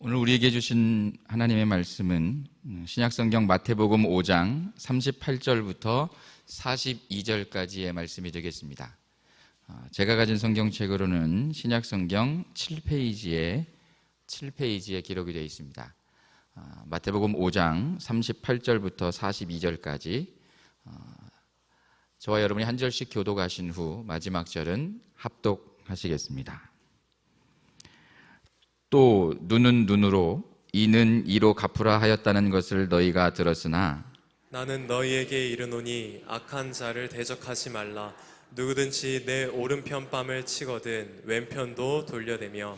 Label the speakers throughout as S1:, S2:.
S1: 오늘 우리에게 주신 하나님의 말씀은 신약성경 마태복음 5장 38절부터 42절까지의 말씀이 되겠습니다. 제가 가진 성경책으로는 신약성경 7페이지에 기록이 되어 있습니다. 마태복음 5장 38절부터 42절까지 저와 여러분이 한 절씩 교독하신 후 마지막 절은 합독하시겠습니다. 또 눈은 눈으로 이는 이로 갚으라 하였다는 것을 너희가 들었으나
S2: 나는 너희에게 이르노니 악한 자를 대적하지 말라. 누구든지 내 오른편 뺨을 치거든 왼편도 돌려대며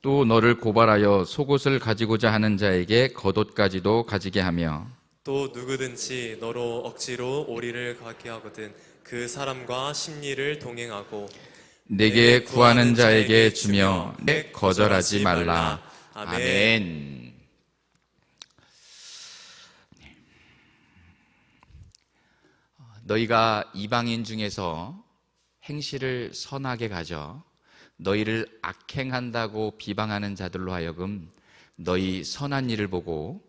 S1: 또 너를 고발하여 속옷을 가지고자 하는 자에게 겉옷까지도 가지게 하며
S2: 또 누구든지 너로 억지로 오리를 가게 하거든 그 사람과 심리를 동행하고
S1: 내게 구하는 자에게 주며 내 거절하지 말라. 아멘. 너희가 이방인 중에서 행실을 선하게 가져 너희를 악행한다고 비방하는 자들로 하여금 너희 선한 일을 보고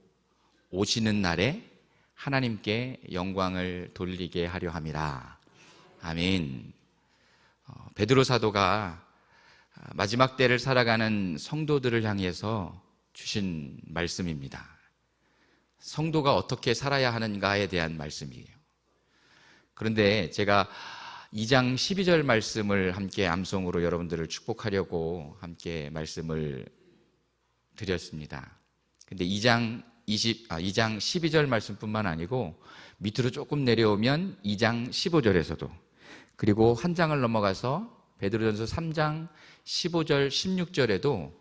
S1: 오시는 날에 하나님께 영광을 돌리게 하려 함이라. 아멘. 베드로 사도가 마지막 때를 살아가는 성도들을 향해서 주신 말씀입니다. 성도가 어떻게 살아야 하는가에 대한 말씀이에요. 그런데 제가 2장 12절 말씀을 함께 암송으로 여러분들을 축복하려고 함께 말씀을 드렸습니다. 근데 2장 12절 말씀뿐만 아니고 밑으로 조금 내려오면 2장 15절에서도 그리고 한 장을 넘어가서 베드로전서 3장 15절 16절에도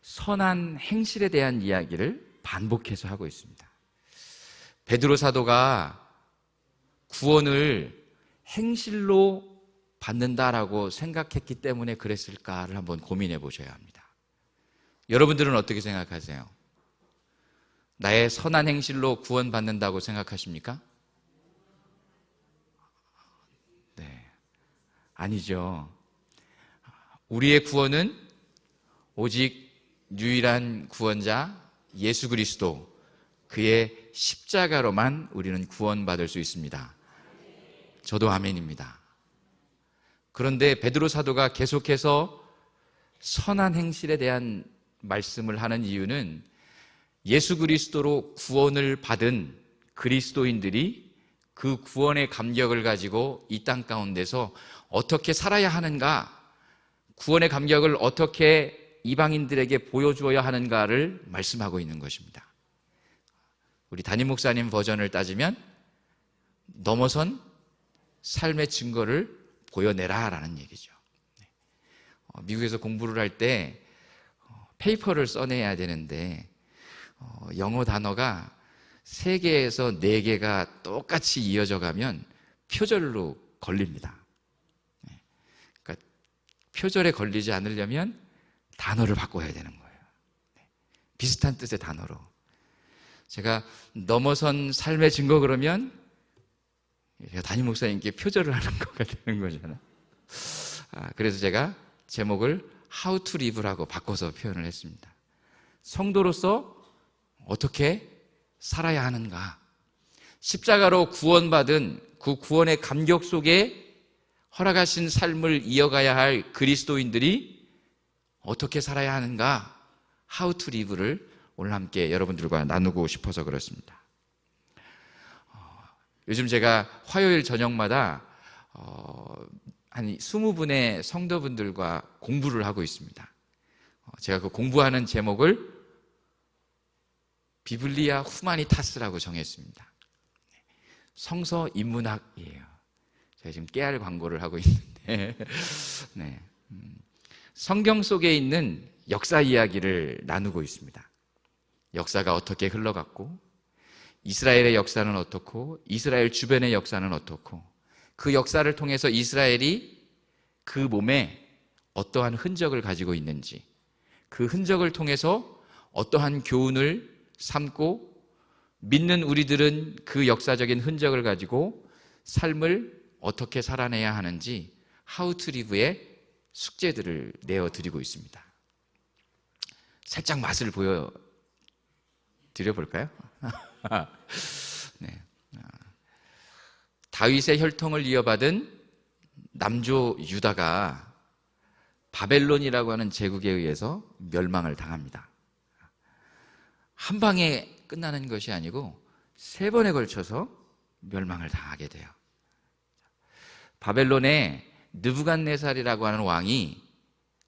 S1: 선한 행실에 대한 이야기를 반복해서 하고 있습니다. 베드로 사도가 구원을 행실로 받는다라고 생각했기 때문에 그랬을까를 한번 고민해 보셔야 합니다. 여러분들은 어떻게 생각하세요? 나의 선한 행실로 구원받는다고 생각하십니까? 네, 아니죠. 우리의 구원은 오직 유일한 구원자 예수 그리스도, 그의 십자가로만 우리는 구원받을 수 있습니다. 저도 아멘입니다. 그런데 베드로 사도가 계속해서 선한 행실에 대한 말씀을 하는 이유는 예수 그리스도로 구원을 받은 그리스도인들이 그 구원의 감격을 가지고 이 땅 가운데서 어떻게 살아야 하는가, 구원의 감격을 어떻게 이방인들에게 보여주어야 하는가를 말씀하고 있는 것입니다. 우리 담임 목사님 버전을 따지면 넘어선 삶의 증거를 보여내라 라는 얘기죠. 미국에서 공부를 할 때 페이퍼를 써내야 되는데 영어 단어가 3개에서 4개가 똑같이 이어져 가면 표절로 걸립니다. 그러니까 표절에 걸리지 않으려면 단어를 바꿔야 되는 거예요. 비슷한 뜻의 단어로. 제가 넘어선 삶의 증거 그러면 제가 담임 목사님께 표절을 하는 거가 되는 거잖아요. 그래서 제가 제목을 How to Live라고 바꿔서 표현을 했습니다. 성도로서 어떻게 살아야 하는가, 십자가로 구원받은 그 구원의 감격 속에 허락하신 삶을 이어가야 할 그리스도인들이 어떻게 살아야 하는가, How to Live를 오늘 함께 여러분들과 나누고 싶어서 그렇습니다. 요즘 제가 화요일 저녁마다 한 20분의 성도분들과 공부를 하고 있습니다. 제가 그 공부하는 제목을 비블리아 후마니타스라고 정했습니다. 성서 인문학이에요. 제가 지금 깨알 광고를 하고 있는데 네. 성경 속에 있는 역사 이야기를 나누고 있습니다. 역사가 어떻게 흘러갔고, 이스라엘의 역사는 어떻고, 이스라엘 주변의 역사는 어떻고, 그 역사를 통해서 이스라엘이 그 몸에 어떠한 흔적을 가지고 있는지, 그 흔적을 통해서 어떠한 교훈을 삼고 믿는 우리들은 그 역사적인 흔적을 가지고 삶을 어떻게 살아내야 하는지 How to Live의 숙제들을 내어드리고 있습니다. 살짝 맛을 보여드려볼까요? 네. 다윗의 혈통을 이어받은 남조 유다가 바벨론이라고 하는 제국에 의해서 멸망을 당합니다. 한 방에 끝나는 것이 아니고 3번에 걸쳐서 멸망을 당하게 돼요. 바벨론의 느부갓네살이라고 하는 왕이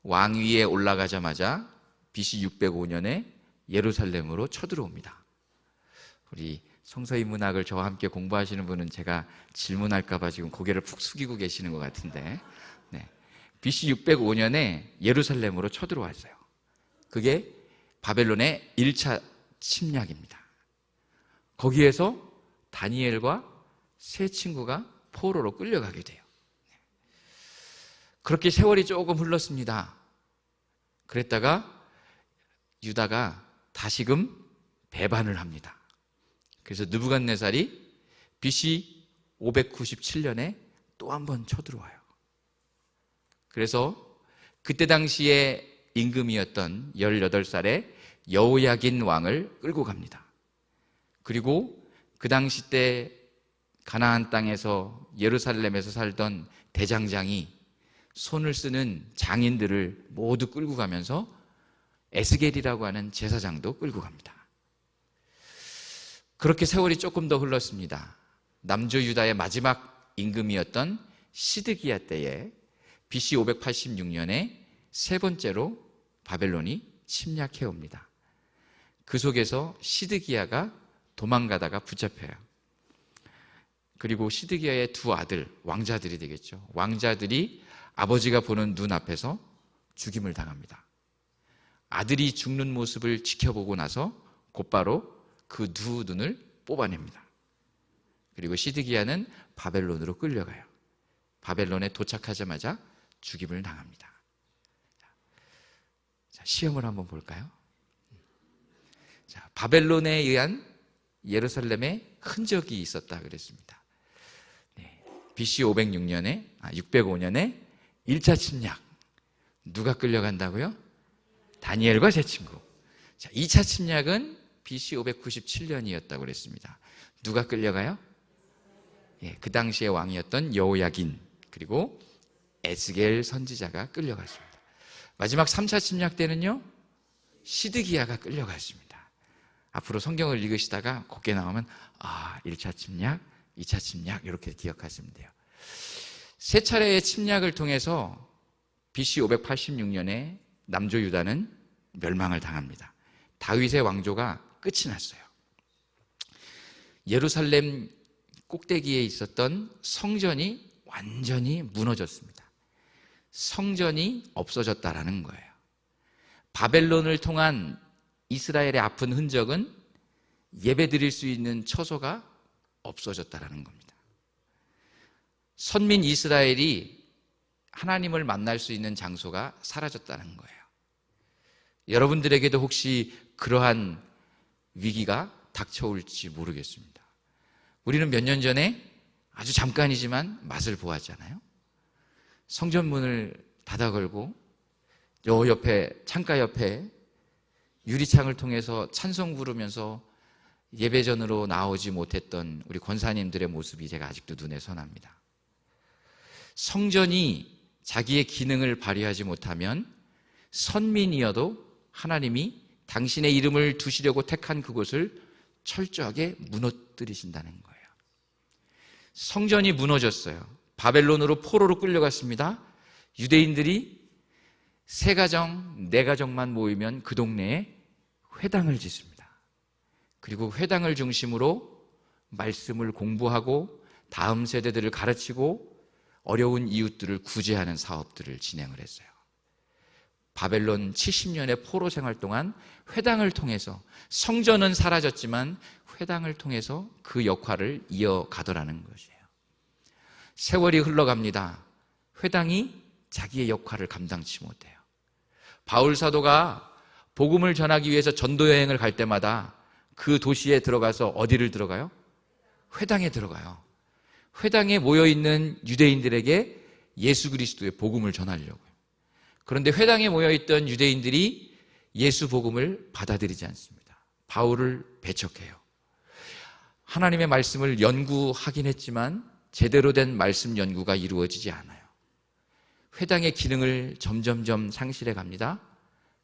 S1: 왕위에 올라가자마자 BC 605년에 예루살렘으로 쳐들어옵니다. 우리 성서인문학을 저와 함께 공부하시는 분은 제가 질문할까 봐 지금 고개를 푹 숙이고 계시는 것 같은데, 네. BC 605년에 예루살렘으로 쳐들어왔어요. 그게 바벨론의 1차 침략입니다. 거기에서 다니엘과 세 친구가 포로로 끌려가게 돼요. 그렇게 세월이 조금 흘렀습니다. 그랬다가 유다가 다시금 배반을 합니다. 그래서 느부갓네살이 BC 597년에 또 한 번 쳐들어와요. 그래서 그때 당시에 임금이었던 18살의 여호야긴 왕을 끌고 갑니다. 그리고 그 당시 때 가나안 땅에서 예루살렘에서 살던 대장장이 손을 쓰는 장인들을 모두 끌고 가면서 에스겔이라고 하는 제사장도 끌고 갑니다. 그렇게 세월이 조금 더 흘렀습니다. 남조 유다의 마지막 임금이었던 시드기야 때에 BC 586년에 세 번째로 바벨론이 침략해 옵니다. 그 속에서 시드기야가 도망가다가 붙잡혀요. 그리고 시드기야의 두 아들, 왕자들이 되겠죠. 왕자들이 아버지가 보는 눈 앞에서 죽임을 당합니다. 아들이 죽는 모습을 지켜보고 나서 곧바로 그 두 눈을 뽑아냅니다. 그리고 시드기야는 바벨론으로 끌려가요. 바벨론에 도착하자마자 죽임을 당합니다. 자, 시험을 한번 볼까요? 자, 바벨론에 의한 예루살렘에 흔적이 있었다 그랬습니다. 네, BC 605년에 1차 침략. 누가 끌려간다고요? 다니엘과 세 친구. 자, 2차 침략은 BC 597년이었다고 그랬습니다. 누가 끌려가요? 예, 그 당시의 왕이었던 여호야긴 그리고 에스겔 선지자가 끌려갔습니다. 마지막 3차 침략 때는요, 시드기야가 끌려갔습니다. 앞으로 성경을 읽으시다가 곱게 나오면 1차 침략, 2차 침략 이렇게 기억하시면 돼요. 세 차례의 침략을 통해서 BC 586년에 남조 유다는 멸망을 당합니다. 다윗의 왕조가 끝이 났어요. 예루살렘 꼭대기에 있었던 성전이 완전히 무너졌습니다. 성전이 없어졌다라는 거예요. 바벨론을 통한 이스라엘의 아픈 흔적은 예배드릴 수 있는 처소가 없어졌다라는 겁니다. 선민 이스라엘이 하나님을 만날 수 있는 장소가 사라졌다는 거예요. 여러분들에게도 혹시 그러한 위기가 닥쳐올지 모르겠습니다. 우리는 몇 년 전에 아주 잠깐이지만 맛을 보았잖아요. 성전문을 닫아 걸고 요 옆에 창가 옆에 유리창을 통해서 찬송 부르면서 예배전으로 나오지 못했던 우리 권사님들의 모습이 제가 아직도 눈에 선합니다. 성전이 자기의 기능을 발휘하지 못하면 선민이어도 하나님이 당신의 이름을 두시려고 택한 그곳을 철저하게 무너뜨리신다는 거예요. 성전이 무너졌어요. 바벨론으로 포로로 끌려갔습니다. 유대인들이 3가정, 4가정만 모이면 그 동네에 회당을 짓습니다. 그리고 회당을 중심으로 말씀을 공부하고 다음 세대들을 가르치고 어려운 이웃들을 구제하는 사업들을 진행을 했어요. 바벨론 70년의 포로 생활 동안 회당을 통해서 성전은 사라졌지만 회당을 통해서 그 역할을 이어가더라는 것이에요. 세월이 흘러갑니다. 회당이 자기의 역할을 감당치 못해요. 바울 사도가 복음을 전하기 위해서 전도 여행을 갈 때마다 그 도시에 들어가서 어디를 들어가요? 회당에 들어가요. 회당에 모여있는 유대인들에게 예수 그리스도의 복음을 전하려고요. 그런데 회당에 모여있던 유대인들이 예수 복음을 받아들이지 않습니다. 바울을 배척해요. 하나님의 말씀을 연구하긴 했지만 제대로 된 말씀 연구가 이루어지지 않아요. 회당의 기능을 점점점 상실해 갑니다.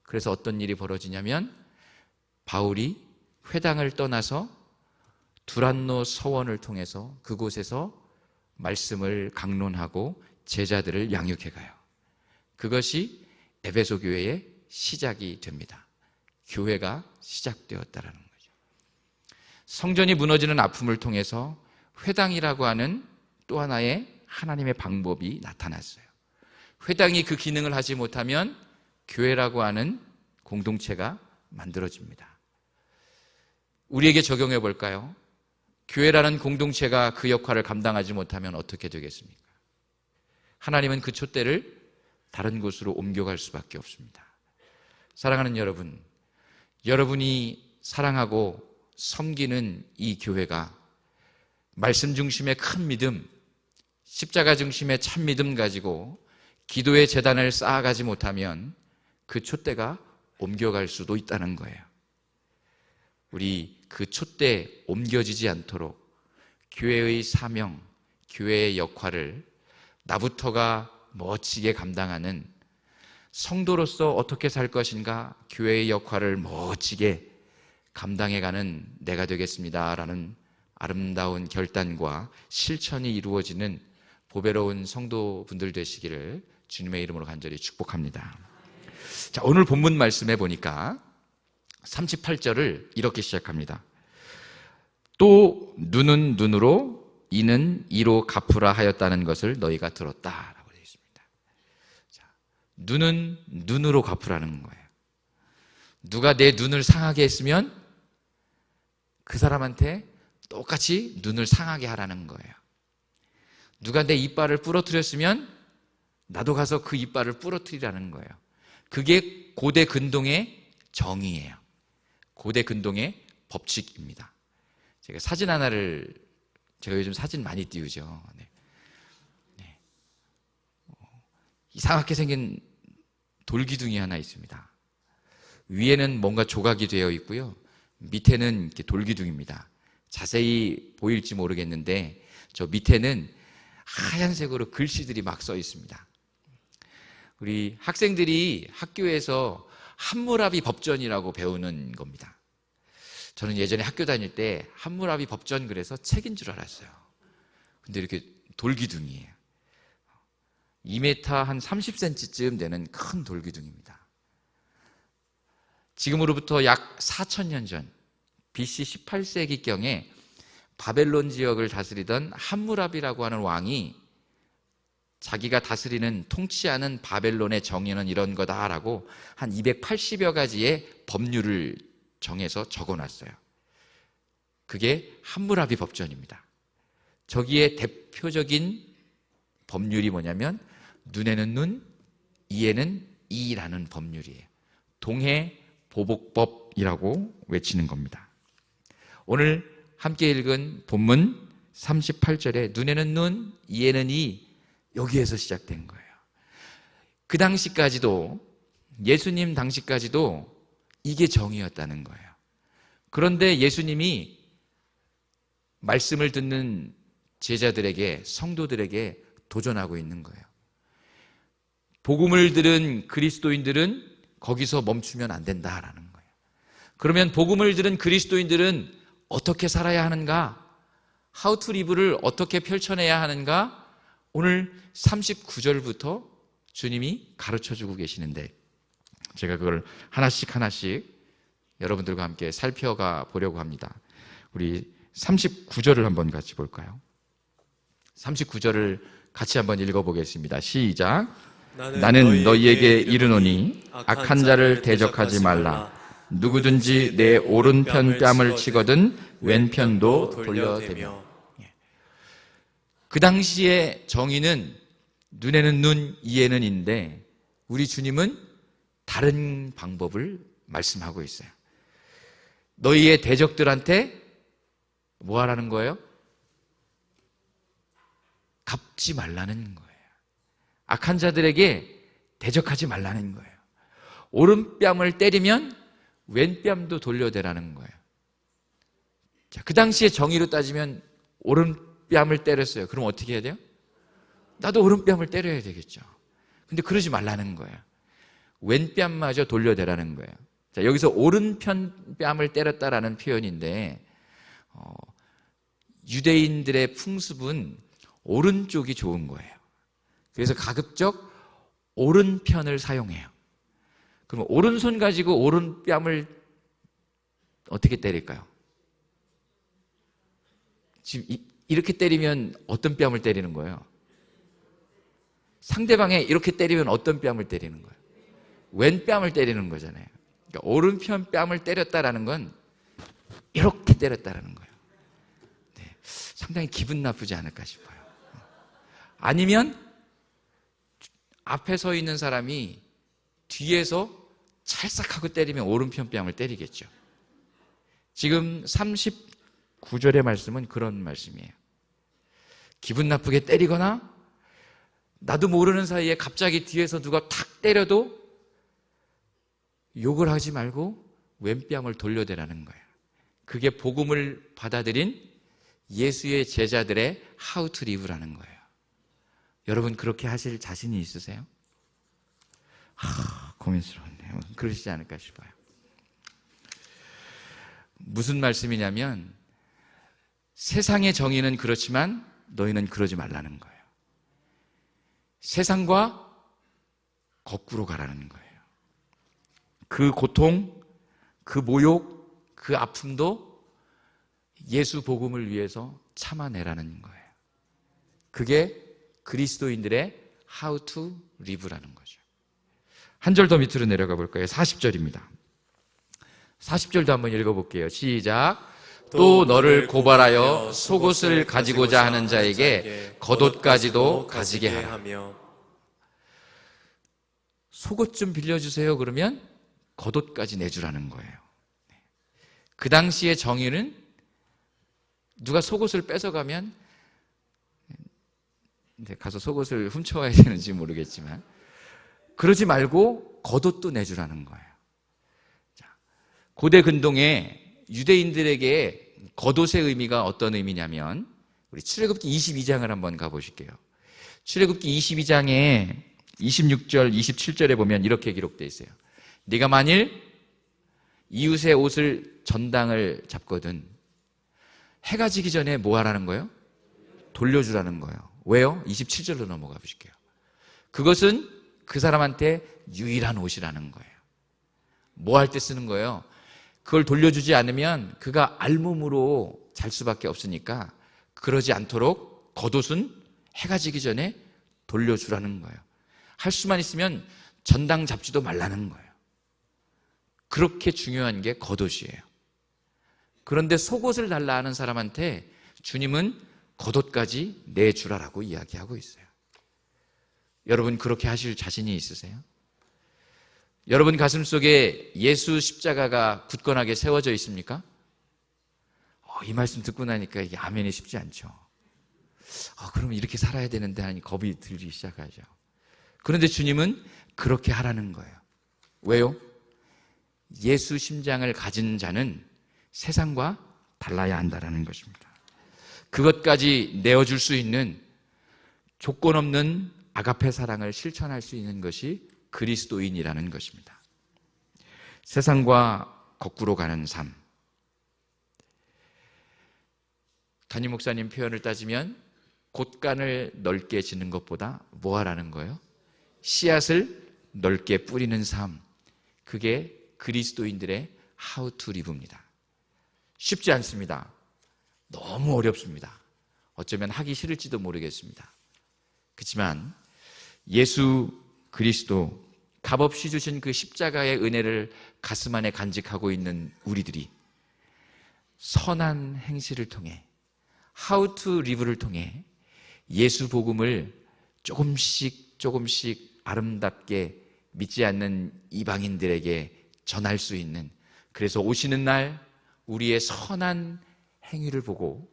S1: 그래서 어떤 일이 벌어지냐면 바울이 회당을 떠나서 두란노 서원을 통해서 그곳에서 말씀을 강론하고 제자들을 양육해 가요. 그것이 에베소 교회의 시작이 됩니다. 교회가 시작되었다라는 거죠. 성전이 무너지는 아픔을 통해서 회당이라고 하는 또 하나의 하나님의 방법이 나타났어요. 회당이 그 기능을 하지 못하면 교회라고 하는 공동체가 만들어집니다. 우리에게 적용해 볼까요? 교회라는 공동체가 그 역할을 감당하지 못하면 어떻게 되겠습니까? 하나님은 그 촛대를 다른 곳으로 옮겨갈 수밖에 없습니다. 사랑하는 여러분, 여러분이 사랑하고 섬기는 이 교회가 말씀 중심의 큰 믿음, 십자가 중심의 참 믿음 가지고 기도의 재단을 쌓아가지 못하면 그 촛대가 옮겨갈 수도 있다는 거예요. 우리 그 촛대 옮겨지지 않도록 교회의 사명, 교회의 역할을 나부터가 멋지게 감당하는 성도로서 어떻게 살 것인가 교회의 역할을 멋지게 감당해가는 내가 되겠습니다라는 아름다운 결단과 실천이 이루어지는 보배로운 성도분들 되시기를 주님의 이름으로 간절히 축복합니다. 자, 오늘 본문 말씀에 보니까 38절을 이렇게 시작합니다. 또 눈은 눈으로 이는 이로 갚으라 하였다는 것을 너희가 들었다라고 되어 있습니다. 자, 눈은 눈으로 갚으라는 거예요. 누가 내 눈을 상하게 했으면 그 사람한테 똑같이 눈을 상하게 하라는 거예요. 누가 내 이빨을 부러뜨렸으면 나도 가서 그 이빨을 부러뜨리라는 거예요. 그게 고대 근동의 정의예요. 고대 근동의 법칙입니다. 제가 사진 하나를, 제가 요즘 사진 많이 띄우죠. 네. 네. 이상하게 생긴 돌기둥이 하나 있습니다. 위에는 뭔가 조각이 되어 있고요. 밑에는 이렇게 돌기둥입니다. 자세히 보일지 모르겠는데 저 밑에는 하얀색으로 글씨들이 막 써 있습니다. 우리 학생들이 학교에서 함무라비 법전이라고 배우는 겁니다. 저는 예전에 학교 다닐 때 함무라비 법전 그래서 책인 줄 알았어요. 근데 이렇게 돌기둥이에요. 2m 한 30cm쯤 되는 큰 돌기둥입니다. 지금으로부터 약 4,000년 전 BC 18세기경에 바벨론 지역을 다스리던 함무라비라고 하는 왕이 자기가 다스리는 통치하는 바벨론의 정의는 이런 거다라고 한 280여 가지의 법률을 정해서 적어놨어요. 그게 함무라비 법전입니다. 저기에 대표적인 법률이 뭐냐면 눈에는 눈, 이에는 이라는 법률이에요. 동해보복법이라고 외치는 겁니다. 오늘 함께 읽은 본문 38절에 눈에는 눈, 이에는 이, 여기에서 시작된 거예요. 그 당시까지도, 예수님 당시까지도 이게 정의였다는 거예요. 그런데 예수님이 말씀을 듣는 제자들에게, 성도들에게 도전하고 있는 거예요. 복음을 들은 그리스도인들은 거기서 멈추면 안 된다라는 거예요. 그러면 복음을 들은 그리스도인들은 어떻게 살아야 하는가? How to live를 어떻게 펼쳐내야 하는가? 오늘 39절부터 주님이 가르쳐주고 계시는데 제가 그걸 하나씩 여러분들과 함께 살펴가 보려고 합니다. 우리 39절을 한번 같이 볼까요? 39절을 같이 한번 읽어보겠습니다. 시작. 나는 너희에게 이르노니 악한 자를 대적하지 말라. 누구든지 내 오른편 뺨을 치거든 왼편도 돌려대며. 그 당시의 정의는 눈에는 눈, 이에는 인데 우리 주님은 다른 방법을 말씀하고 있어요. 너희의 대적들한테 뭐 하라는 거예요? 갚지 말라는 거예요. 악한 자들에게 대적하지 말라는 거예요. 오른뺨을 때리면 왼뺨도 돌려대라는 거예요. 자, 그 당시에 정의로 따지면 오른뺨을 때렸어요. 그럼 어떻게 해야 돼요? 나도 오른뺨을 때려야 되겠죠. 근데 그러지 말라는 거예요. 왼뺨마저 돌려대라는 거예요. 자, 여기서 오른편 뺨을 때렸다라는 표현인데 유대인들의 풍습은 오른쪽이 좋은 거예요. 그래서 가급적 오른편을 사용해요. 그럼 오른손 가지고 오른뺨을 어떻게 때릴까요? 지금 이렇게 때리면 어떤 뺨을 때리는 거예요? 상대방에 이렇게 때리면 어떤 뺨을 때리는 거예요? 왼뺨을 때리는 거잖아요. 그러니까 오른편 뺨을 때렸다라는 건 이렇게 때렸다라는 거예요. 네, 상당히 기분 나쁘지 않을까 싶어요. 아니면 앞에 서 있는 사람이 뒤에서 찰싹하고 때리면 오른편 뺨을 때리겠죠. 지금 39절의 말씀은 그런 말씀이에요. 기분 나쁘게 때리거나 나도 모르는 사이에 갑자기 뒤에서 누가 탁 때려도 욕을 하지 말고 왼뺨을 돌려대라는 거예요. 그게 복음을 받아들인 예수의 제자들의 How to live라는 거예요. 여러분 그렇게 하실 자신이 있으세요? 고민스러운데요. 그러시지 않을까 싶어요. 무슨 말씀이냐면 세상의 정의는 그렇지만 너희는 그러지 말라는 거예요. 세상과 거꾸로 가라는 거예요. 그 고통, 그 모욕, 그 아픔도 예수 복음을 위해서 참아내라는 거예요. 그게 그리스도인들의 How to live라는 거죠. 한 절 더 밑으로 내려가 볼까요? 40절입니다. 40절도 한번 읽어볼게요. 시작. 또 너를 고발하여 속옷을 가지고자 하는 자에게 겉옷까지도 가지게 하라. 속옷 좀 빌려주세요. 그러면 겉옷까지 내주라는 거예요. 그 당시의 정의는 누가 속옷을 뺏어가면 가서 속옷을 훔쳐와야 되는지 모르겠지만 그러지 말고 겉옷도 내주라는 거예요. 자, 고대 근동에 유대인들에게 겉옷의 의미가 어떤 의미냐면 우리 출애굽기 22장을 한번 가보실게요. 출애굽기 22장에 26절, 27절에 보면 이렇게 기록되어 있어요. 네가 만일 이웃의 옷을 전당을 잡거든 해가 지기 전에 뭐 하라는 거예요? 돌려주라는 거예요. 왜요? 27절로 넘어가 보실게요. 그것은 그 사람한테 유일한 옷이라는 거예요. 뭐 할 때 쓰는 거예요? 그걸 돌려주지 않으면 그가 알몸으로 잘 수밖에 없으니까 그러지 않도록 겉옷은 해가 지기 전에 돌려주라는 거예요. 할 수만 있으면 전당 잡지도 말라는 거예요. 그렇게 중요한 게 겉옷이에요. 그런데 속옷을 달라 하는 사람한테 주님은 겉옷까지 내주라라고 이야기하고 있어요. 여러분 그렇게 하실 자신이 있으세요? 여러분 가슴 속에 예수 십자가가 굳건하게 세워져 있습니까? 이 말씀 듣고 나니까 이게 아멘이 쉽지 않죠. 그럼 이렇게 살아야 되는데 하니 겁이 들기 시작하죠. 그런데 주님은 그렇게 하라는 거예요. 왜요? 예수 심장을 가진 자는 세상과 달라야 한다는 것입니다. 그것까지 내어줄 수 있는 조건 없는 아가페 사랑을 실천할 수 있는 것이 그리스도인이라는 것입니다. 세상과 거꾸로 가는 삶. 담임 목사님 표현을 따지면 곳간을 넓게 짓는 것보다 뭐 하라는 거예요? 씨앗을 넓게 뿌리는 삶. 그게 그리스도인들의 How to live입니다. 쉽지 않습니다. 너무 어렵습니다. 어쩌면 하기 싫을지도 모르겠습니다. 그렇지만 예수 그리스도 값없이 주신 그 십자가의 은혜를 가슴 안에 간직하고 있는 우리들이 선한 행실을 통해 How to live를 통해 예수 복음을 조금씩 아름답게 믿지 않는 이방인들에게 전할 수 있는, 그래서 오시는 날 우리의 선한 행위를 보고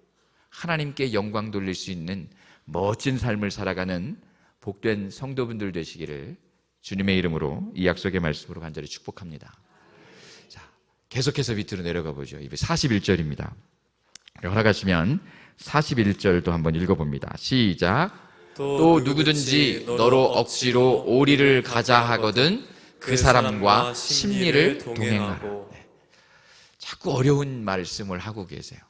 S1: 하나님께 영광 돌릴 수 있는 멋진 삶을 살아가는 복된 성도분들 되시기를 주님의 이름으로 이 약속의 말씀으로 간절히 축복합니다. 자, 계속해서 밑으로 내려가 보죠. 41절입니다. 허락하시면 41절도 한번 읽어봅니다. 시작. 또 누구든지 너로 억지로 오리를 가자 하거든 그 사람과 심리를 동행하라. 자꾸 어려운 말씀을 하고 계세요.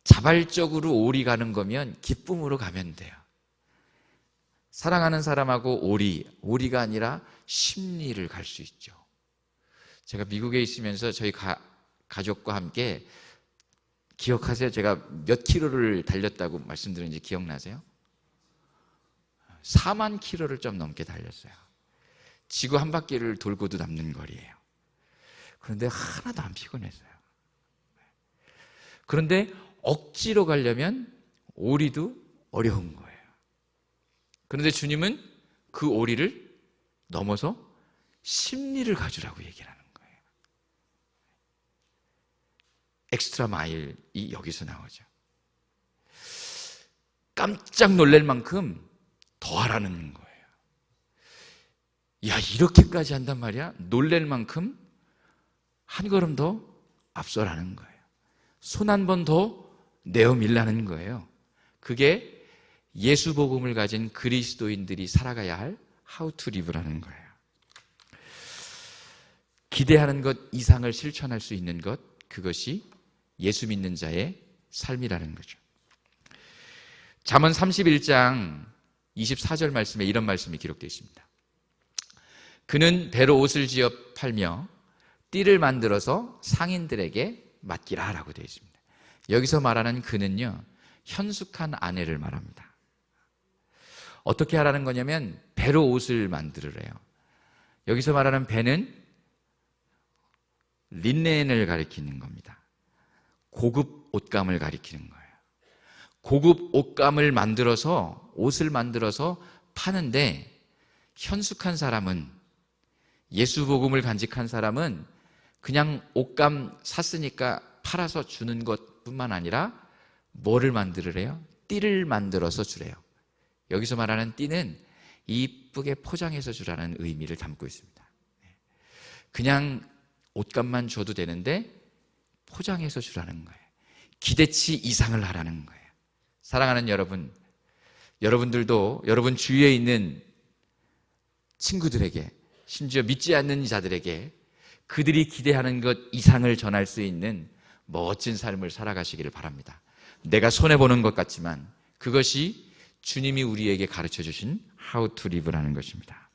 S1: 자발적으로 오리 가는 거면 기쁨으로 가면 돼요. 사랑하는 사람하고 오리가 아니라 심리를 갈 수 있죠. 제가 미국에 있으면서 저희 가족과 함께 기억하세요? 제가 몇 킬로를 달렸다고 말씀드렸는지 기억나세요? 4만 킬로를 좀 넘게 달렸어요. 지구 한 바퀴를 돌고도 남는 거리예요. 그런데 하나도 안 피곤했어요. 그런데 억지로 가려면 오리도 어려운 거예요. 그런데 주님은 그 오리를 넘어서 심리를 가지라고 얘기를 하는 거예요. 엑스트라 마일이 여기서 나오죠. 깜짝 놀랄 만큼 더 하라는 거예요. 야, 이렇게까지 한단 말이야? 놀랄 만큼 한 걸음 더 앞서라는 거예요. 손 한 번 더 내어 밀라는 거예요. 그게 예수 복음을 가진 그리스도인들이 살아가야 할 how to live라는 거예요. 기대하는 것 이상을 실천할 수 있는 것, 그것이 예수 믿는 자의 삶이라는 거죠. 잠언 31장 24절 말씀에 이런 말씀이 기록되어 있습니다. 그는 배로 옷을 지어 팔며 띠를 만들어서 상인들에게 맡기라 라고 되어 있습니다. 여기서 말하는 그는요, 현숙한 아내를 말합니다. 어떻게 하라는 거냐면 배로 옷을 만들으래요. 여기서 말하는 배는 린넨을 가리키는 겁니다. 고급 옷감을 가리키는 거예요. 고급 옷감을 만들어서, 옷을 만들어서 파는데, 현숙한 사람은, 예수 복음을 간직한 사람은 그냥 옷감 샀으니까 팔아서 주는 것뿐만 아니라 뭐를 만들으래요? 띠를 만들어서 주래요. 여기서 말하는 띠는 이쁘게 포장해서 주라는 의미를 담고 있습니다. 그냥 옷감만 줘도 되는데 포장해서 주라는 거예요. 기대치 이상을 하라는 거예요. 사랑하는 여러분, 여러분들도 여러분 주위에 있는 친구들에게, 심지어 믿지 않는 자들에게 그들이 기대하는 것 이상을 전할 수 있는 멋진 삶을 살아가시기를 바랍니다. 내가 손해보는 것 같지만 그것이 주님이 우리에게 가르쳐 주신 how to live라는 것입니다.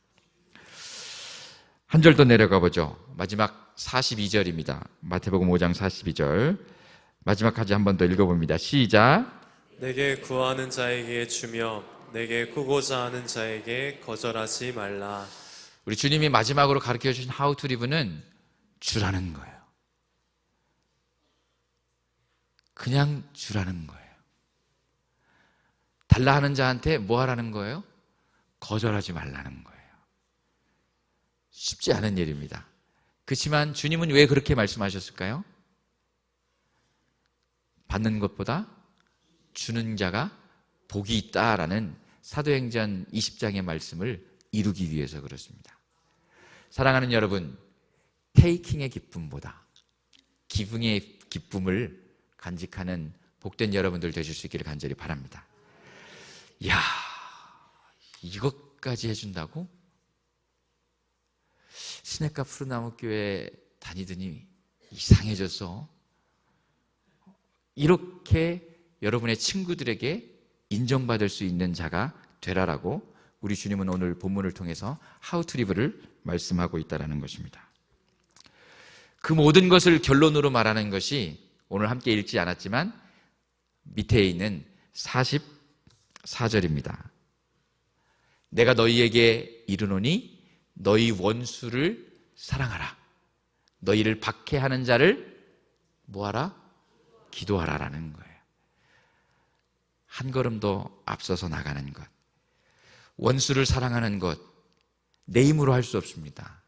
S1: 한 절 더 내려가 보죠. 마지막 42절입니다. 마태복음 5장 42절. 마지막까지 한 번 더 읽어봅니다. 시작.
S2: 내게 구하는 자에게 주며 내게 꾸고자 하는 자에게 거절하지 말라.
S1: 우리 주님이 마지막으로 가르쳐 주신 how to live는 주라는 거예요. 그냥 주라는 거예요. 달라 하는 자한테 뭐 하라는 거예요? 거절하지 말라는 거예요. 쉽지 않은 일입니다. 그렇지만 주님은 왜 그렇게 말씀하셨을까요? 받는 것보다 주는 자가 복이 있다라는 사도행전 20장의 말씀을 이루기 위해서 그렇습니다. 사랑하는 여러분, 테이킹의 기쁨보다 기붕의 기쁨을 간직하는 복된 여러분들 되실 수 있기를 간절히 바랍니다. 이야, 이것까지 해준다고? 시냇가 푸르나무 교회 다니더니 이상해졌어. 이렇게 여러분의 친구들에게 인정받을 수 있는 자가 되라라고 우리 주님은 오늘 본문을 통해서 how to live를 말씀하고 있다는 것입니다. 그 모든 것을 결론으로 말하는 것이 오늘 함께 읽지 않았지만 밑에 있는 44절입니다. 내가 너희에게 이르노니 너희 원수를 사랑하라. 너희를 박해하는 자를 뭐하라? 기도하라라는 거예요. 한 걸음 더 앞서서 나가는 것. 원수를 사랑하는 것, 내 힘으로 할 수 없습니다.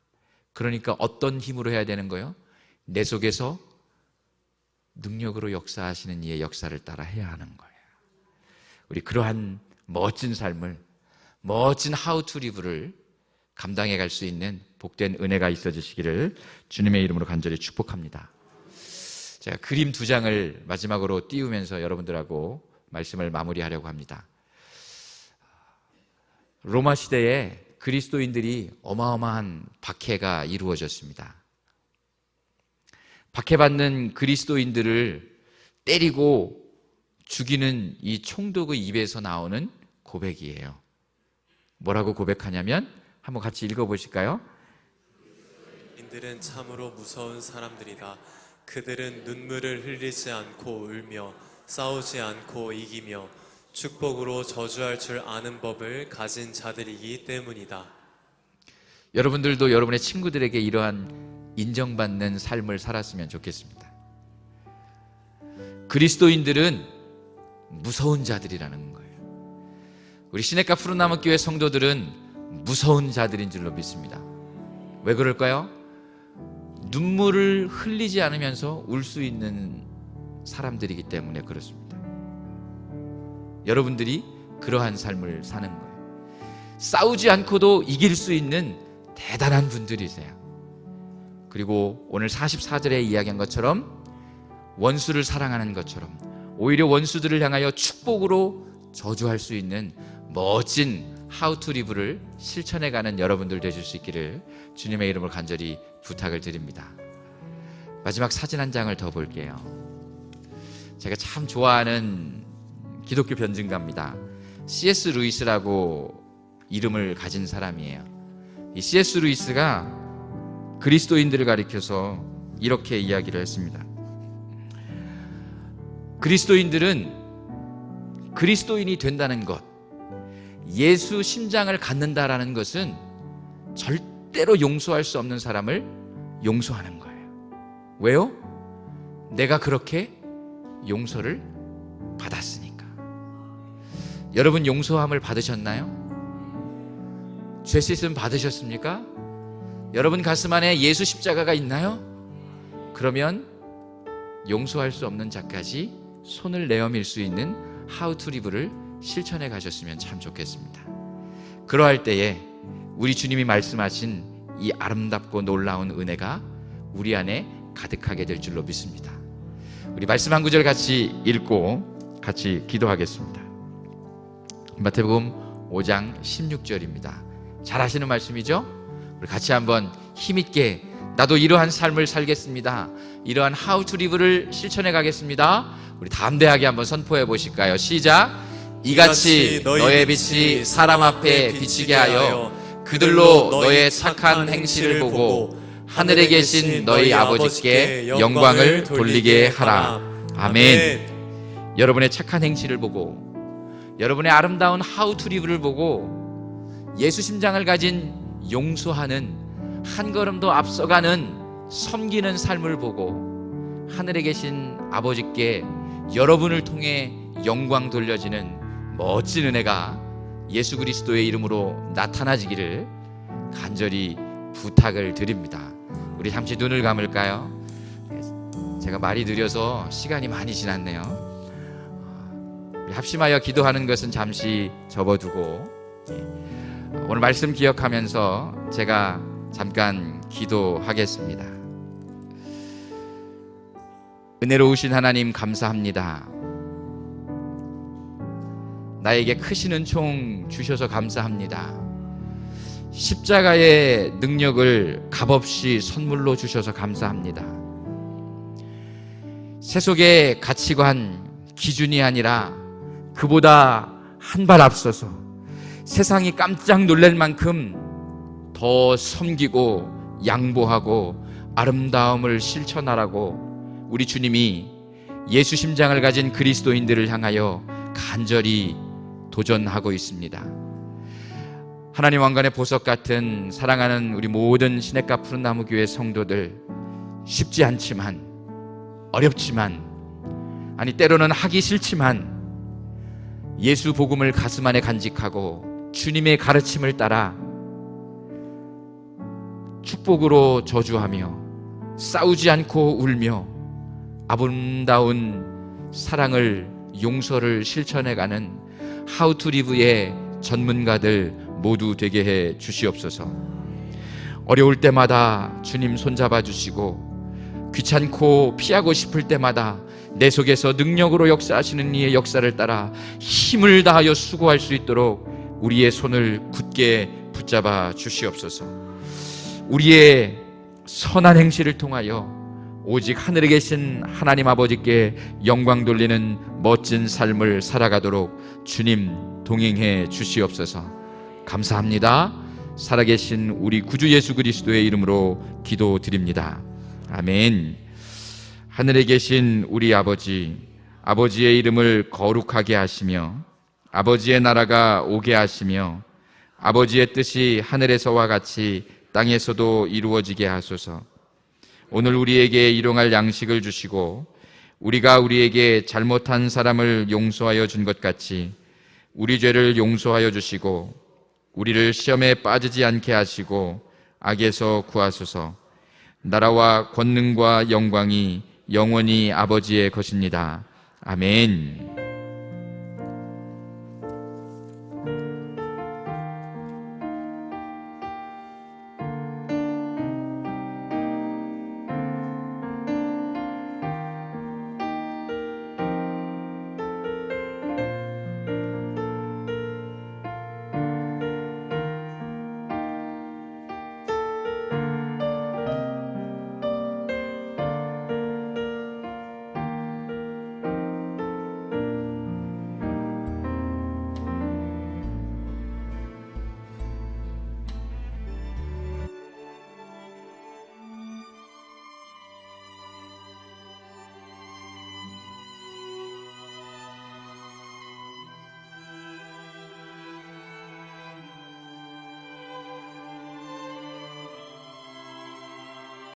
S1: 그러니까 어떤 힘으로 해야 되는 거예요? 내 속에서 능력으로 역사하시는 이의 역사를 따라 해야 하는 거예요. 우리 그러한 멋진 삶을, 멋진 하우투리브를 감당해 갈 수 있는 복된 은혜가 있어 주시기를 주님의 이름으로 간절히 축복합니다. 제가 그림 2장을 마지막으로 띄우면서 여러분들하고 말씀을 마무리하려고 합니다. 로마 시대에 그리스도인들이 어마어마한 박해가 이루어졌습니다. 박해받는 그리스도인들을 때리고 죽이는 이 총독의 입에서 나오는 고백이에요. 뭐라고 고백하냐면 한번 같이 읽어보실까요?
S2: 인들은 참으로 무서운 사람들이다. 그들은 눈물을 흘리지 않고 울며 싸우지 않고 이기며 축복으로 저주할 줄 아는 법을 가진 자들이기 때문이다.
S1: 여러분들도 여러분의 친구들에게 이러한 인정받는 삶을 살았으면 좋겠습니다. 그리스도인들은 무서운 자들이라는 거예요. 우리 시냇가 푸른나무 교회 성도들은 무서운 자들인 줄로 믿습니다. 왜 그럴까요? 눈물을 흘리지 않으면서 울 수 있는 사람들이기 때문에 그렇습니다. 여러분들이 그러한 삶을 사는 거예요. 싸우지 않고도 이길 수 있는 대단한 분들이세요. 그리고 오늘 44절에 이야기한 것처럼 원수를 사랑하는 것처럼 오히려 원수들을 향하여 축복으로 저주할 수 있는 멋진 하우투리브를 실천해가는 여러분들 되실 수 있기를 주님의 이름으로 간절히 부탁을 드립니다. 마지막 사진 한 장을 더 볼게요. 제가 참 좋아하는 기독교 변증가입니다. C.S. 루이스라고 이름을 가진 사람이에요. 이 C.S. 루이스가 그리스도인들을 가리켜서 이렇게 이야기를 했습니다. 그리스도인들은 그리스도인이 된다는 것, 예수 심장을 갖는다라는 것은 절대로 용서할 수 없는 사람을 용서하는 거예요. 왜요? 내가 그렇게 용서를 받았으니까. 여러분 용서함을 받으셨나요? 죄 씻음 받으셨습니까? 여러분 가슴 안에 예수 십자가가 있나요? 그러면 용서할 수 없는 자까지 손을 내어밀 수 있는 하우투리브를 실천해 가셨으면 참 좋겠습니다. 그러할 때에 우리 주님이 말씀하신 이 아름답고 놀라운 은혜가 우리 안에 가득하게 될 줄로 믿습니다. 우리 말씀 한 구절 같이 읽고 같이 기도하겠습니다. 마태복음 5장 16절입니다. 잘 아시는 말씀이죠? 우리 같이 한번 힘있게 나도 이러한 삶을 살겠습니다. 이러한 하우 투 리브를 실천해 가겠습니다. 우리 담대하게 한번 선포해 보실까요? 시작. 이같이 너의 빛이 사람 앞에 비치게 하여 그들로 너의 착한 행실을 보고 하늘에 계신 너희 아버지께 영광을 돌리게 하라. 아멘. 여러분의 착한 행실을 보고 여러분의 아름다운 하우 투 리브를 보고 예수 심장을 가진 용서하는 한 걸음 더 앞서가는 섬기는 삶을 보고 하늘에 계신 아버지께 여러분을 통해 영광 돌려지는 멋진 은혜가 예수 그리스도의 이름으로 나타나지기를 간절히 부탁을 드립니다. 우리 잠시 눈을 감을까요? 제가 말이 느려서 시간이 많이 지났네요. 우리 합심하여 기도하는 것은 잠시 접어두고 오늘 말씀 기억하면서 제가 잠깐 기도하겠습니다. 은혜로우신 하나님 감사합니다. 나에게 크신 은총 주셔서 감사합니다. 십자가의 능력을 값없이 선물로 주셔서 감사합니다. 세속의 가치관, 기준이 아니라 그보다 한 발 앞서서 세상이 깜짝 놀랄 만큼 더 섬기고 양보하고 아름다움을 실천하라고 우리 주님이 예수 심장을 가진 그리스도인들을 향하여 간절히 도전하고 있습니다. 하나님 왕관의 보석 같은 사랑하는 우리 모든 시냇가 푸른나무 교회 성도들, 쉽지 않지만 어렵지만 아니 때로는 하기 싫지만 예수 복음을 가슴 안에 간직하고 주님의 가르침을 따라 축복으로 저주하며 싸우지 않고 울며 아름다운 사랑을 용서를 실천해가는 하우 투 리브의 전문가들 모두 되게 해 주시옵소서. 어려울 때마다 주님 손잡아 주시고, 귀찮고 피하고 싶을 때마다 내 속에서 능력으로 역사하시는 이의 역사를 따라 힘을 다하여 수고할 수 있도록 우리의 손을 굳게 붙잡아 주시옵소서. 우리의 선한 행실을 통하여 오직 하늘에 계신 하나님 아버지께 영광 돌리는 멋진 삶을 살아가도록 주님 동행해 주시옵소서. 감사합니다. 살아계신 우리 구주 예수 그리스도의 이름으로 기도드립니다. 아멘. 하늘에 계신 우리 아버지, 아버지의 이름을 거룩하게 하시며 아버지의 나라가 오게 하시며 아버지의 뜻이 하늘에서와 같이 땅에서도 이루어지게 하소서. 오늘 우리에게 일용할 양식을 주시고 우리가 우리에게 잘못한 사람을 용서하여 준 것 같이 우리 죄를 용서하여 주시고 우리를 시험에 빠지지 않게 하시고 악에서 구하소서. 나라와 권능과 영광이 영원히 아버지의 것입니다. 아멘.